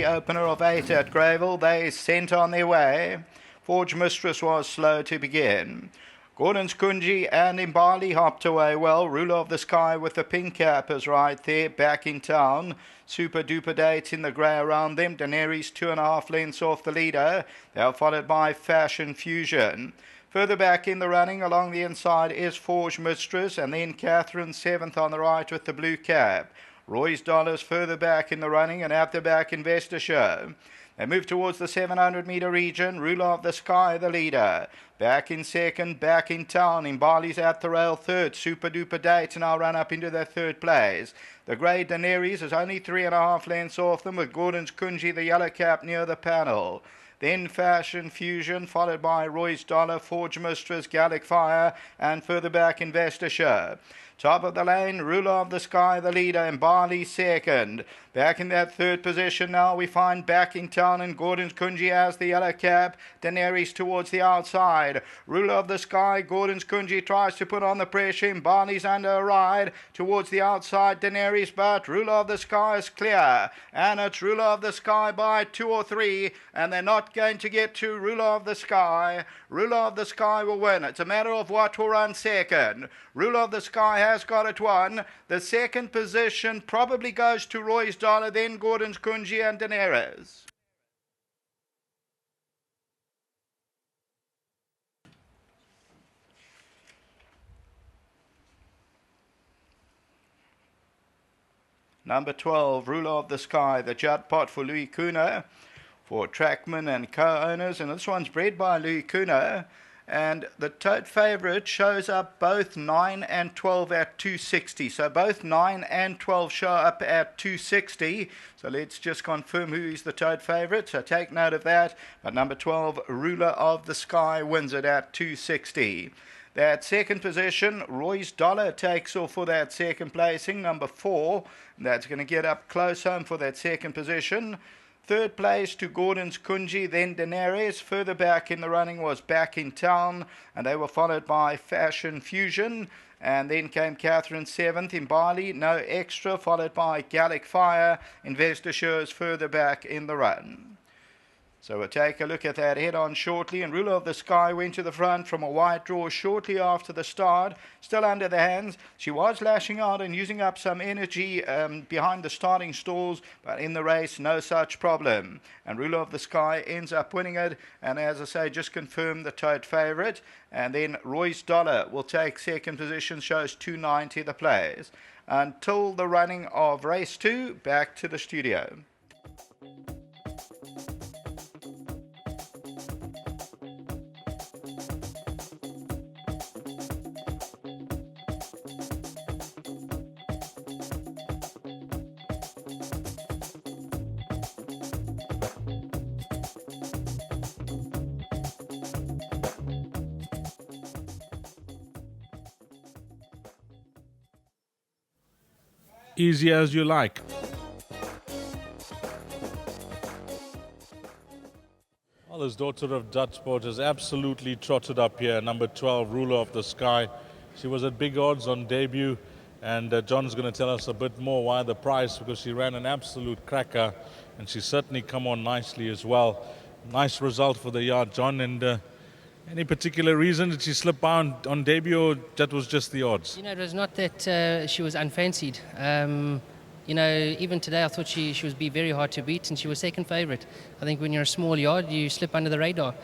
the opener of 8 at Greyville. They sent on their way. Forge Mistress was slow to begin. Gordon's Kunji and Imbali hopped away well. Ruler of the Sky with the pink cap is right there, back in town. Super Duper Date in the grey around them. Daenerys 2.5 lengths off the leader. They're followed by Fashion Fusion. Further back in the running along the inside is Forge Mistress, and then Catherine 7th on the right with the blue cap. Roy's Dollars further back in the running, and at the back Investor Show. They move towards the 700-metre region. Ruler of the Sky, the leader. Back in second, back in town. Imbali's at the rail third. Super Duper Date now run up into their third place. The grey Daenerys is only 3.5 lengths off them, with Gordon's Kunji, the yellow cap, near the panel. Then Fashion Fusion, followed by Roy's Dollar, Forge Mistress, Gallic Fire, and further back Investor Show. Top of the lane, Ruler of the Sky, the leader, and Barley second. Back in that third position now, we find back in town and Gordon's Kunji as the yellow cap. Daenerys towards the outside. Ruler of the Sky, Gordon's Kunji tries to put on the pressure. And Barley's under a ride towards the outside. Daenerys, but Ruler of the Sky is clear. And it's Ruler of the Sky by 2 or 3. And they're not going to get to Ruler of the Sky. Ruler of the Sky will win. It's a matter of what will run second. Ruler of the Sky has got it won. The second position probably goes to Roy's Dollar, then Gordon's Kunji and Daenerys. Number 12, Ruler of the Sky, the Judd Pot for Louis Kuno, for Trackman and co-owners, and this one's bred by Louis Kuno. And the tote favourite shows up both 9 and 12 at 260. So both 9 and 12 show up at 260. So let's just confirm who is the tote favourite. So take note of that. But number 12, Ruler of the Sky, wins it at 260. That second position, Roy's Dollar takes off for that second placing. Number 4, that's going to get up close home for that second position. Third place to Gordon's Kunji, then Daenerys. Further back in the running was Back in Town, and they were followed by Fashion Fusion. And then came Catherine 7th in Bali, no extra, followed by Gallic Fire. Investor Shows further back in the run. So we'll take a look at that head-on shortly. And Ruler of the Sky went to the front from a wide draw shortly after the start. Still under the hands. She was lashing out and using up some energy behind the starting stalls. But in the race, no such problem. And Ruler of the Sky ends up winning it. And as I say, just confirm the tote favourite. And then Roy's Dollar will take second position. Shows 290 the plays. Until the running of race 2, back to the studio. Easy as you like. Well, this daughter of Dutch Sport has absolutely trotted up here. Number 12, Ruler of the Sky. She was at big odds on debut, and John's going to tell us a bit more why the price, because she ran an absolute cracker, and she's certainly come on nicely as well. Nice result for the yard, John, and any particular reason that she slipped by on debut, or that was just the odds? You know, it was not that she was unfancied. You know, even today I thought she would be very hard to beat, and she was second favourite. I think when you're a small yard, you slip under the radar.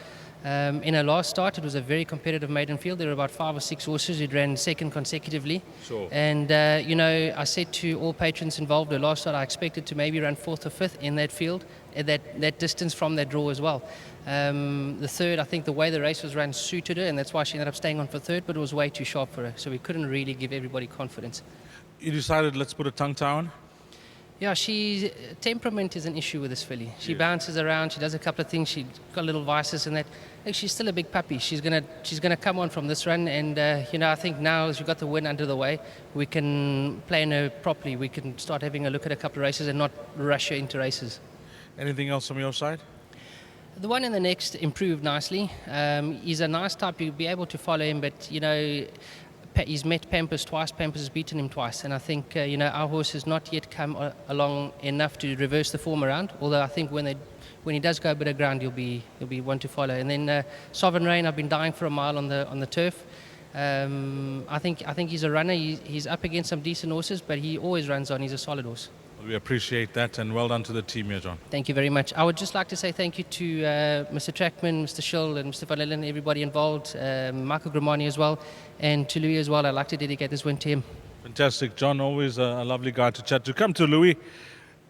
In her last start, it was a very competitive maiden field. There were about 5 or 6 horses who'd ran second consecutively. Sure. And, you know, I said to all patrons involved, her last start I expected to maybe run 4th or 5th in that field, that distance from that draw as well. The third, I think the way the race was run suited her, and that's why she ended up staying on for third, but it was way too sharp for her, so we couldn't really give everybody confidence. You decided, let's put a tongue tie on? Yeah, temperament is an issue with this filly. She bounces around, she does a couple of things, she's got little vices and that. Like, she's still a big puppy. She's gonna come on from this run, and you know, I think now as we've got the win under the way, we can plan her properly. We can start having a look at a couple of races and not rush her into races. Anything else from your side? The one in the next improved nicely. He's a nice type, you'll be able to follow him, but you know, He's met Pampers twice. Pampers has beaten him twice, and I think our horse has not yet come along enough to reverse the form around. Although I think when he does go a bit of ground, he'll be one to follow. And then Sovereign Rain, I've been dying for a mile on the turf. I think he's a runner. He's up against some decent horses, but he always runs on. He's a solid horse. We appreciate that, and well done to the team here, John. Thank you very much. I would just like to say thank you to Mr. Trackman, Mr. Schill, and Mr. Van Lillen, everybody involved, Michael Grimani as well, and to Louis as well. I'd like to dedicate this win to him. Fantastic, John. Always a lovely guy to chat to. Come to Louis.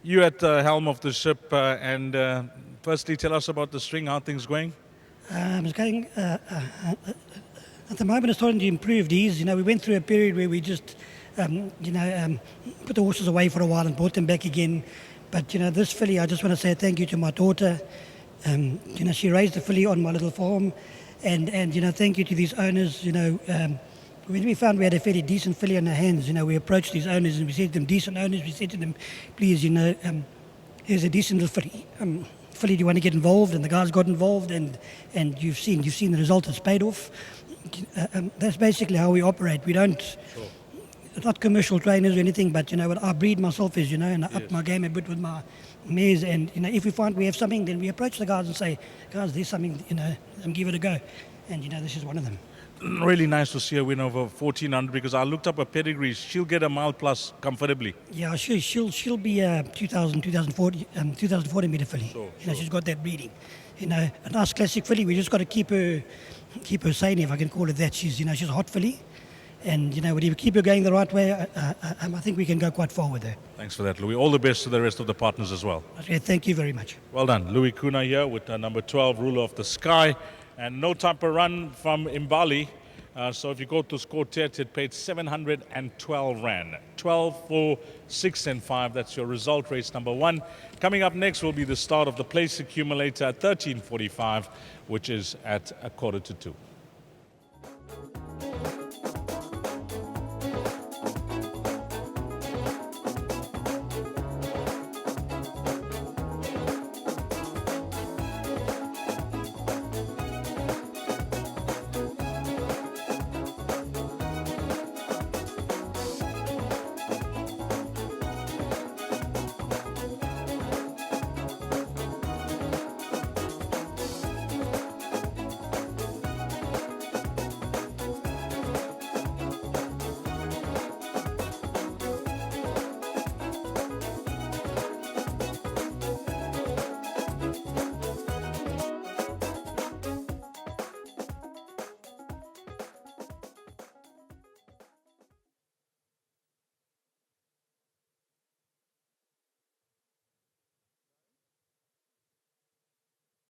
You at the helm of the ship, and firstly, tell us about the string. How things going? It's going. At the moment, it's starting to improve. These, we went through a period where we just. Put the horses away for a while and brought them back again. But, this filly, I just want to say thank you to my daughter. She raised the filly on my little farm. And thank you to these owners. When we found we had a fairly decent filly in our hands, we approached these owners and we said to them, decent owners, we said to them, please, here's a decent little filly. Filly, do you want to get involved? And the guys got involved, and you've seen the result. It's paid off. That's basically how we operate. We don't... Sure. It's not commercial trainers or anything, but what I breed myself is, and I up my game a bit with my mares, and if we find we have something, then we approach the guys and say, guys, there's something, and give it a go, and this is one of them. Really nice to see her win over 1400, because I looked up her pedigree. She'll get a mile plus comfortably. Yeah, she'll be 2040 meter filly. Sure. She's got that breeding. A nice classic filly. We just got to keep her sane, if I can call it that. She's a hot filly. And, if we keep her going the right way, I think we can go quite far with her. Thanks for that, Louis. All the best to the rest of the partners as well. Okay, thank you very much. Well done. Louis Kuna here with number 12, Ruler of the Sky. And no type of run from Imbali. So if you go to Scoretet, it paid 712 Rand. 12, 4, 6 and 5. That's your result, race number 1. Coming up next will be the start of the place accumulator at 13:45, which is at 1:45.